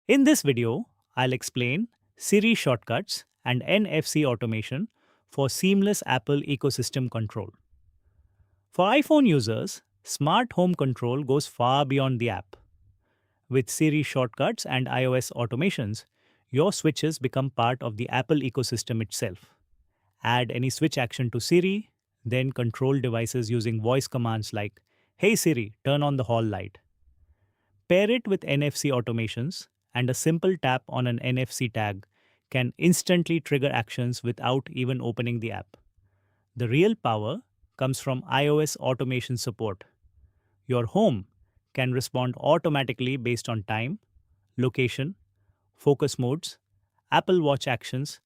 In this video, I'll explain Siri Shortcuts and NFC Automation for seamless Apple ecosystem control. For iPhone users, smart home control goes far beyond the app. With Siri Shortcuts and iOS automations, your switches become part of the Apple ecosystem itself. Add any switch action to Siri, then control devices using voice commands like, "Hey Siri, turn on the hall light." Pair it with NFC automations, and a simple tap on an NFC tag can instantly trigger actions without even opening the app. The real power comes from iOS automation support. Your home can respond automatically based on time, location, focus modes, Apple Watch actions,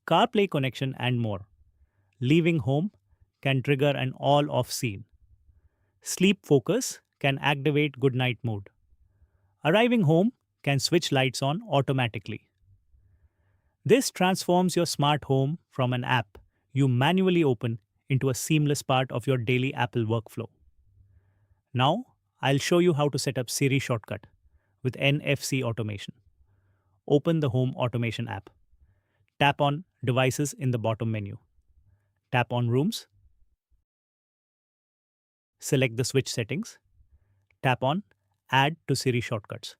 CarPlay connection, and more. Leaving home can trigger an all off scene. Sleep focus can activate good night mode. Arriving home can switch lights on automatically. This transforms your smart home from an app you manually open into a seamless part of your daily Apple workflow. Now, I'll show you how to set up Siri Shortcut with NFC Automation. Open the Home Automation app. Tap on Devices in the bottom menu. Tap on Rooms. Select the switch settings. Tap on Add to Siri Shortcuts.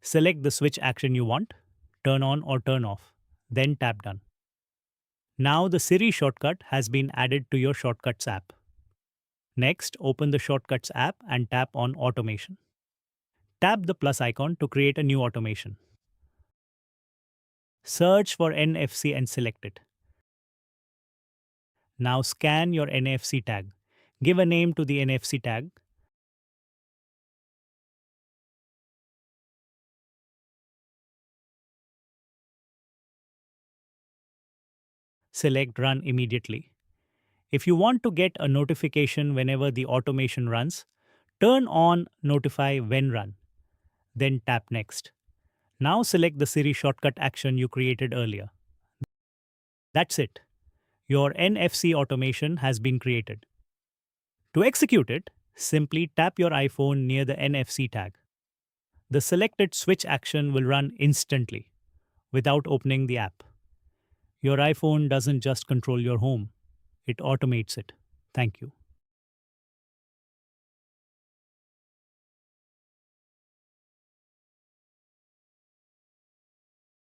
Select the switch action you want, turn on or turn off, then tap Done. Now the Siri shortcut has been added to your Shortcuts app. Next, open the Shortcuts app and tap on Automation. Tap the plus icon to create a new automation. Search for NFC and select it. Now scan your NFC tag. Give a name to the NFC tag. Select Run immediately. If you want to get a notification whenever the automation runs, turn on Notify When Run. Then tap Next. Now select the Siri shortcut action you created earlier. That's it. Your NFC automation has been created. To execute it, simply tap your iPhone near the NFC tag. The selected switch action will run instantly, without opening the app. Your iPhone doesn't just control your home, it automates it. Thank you.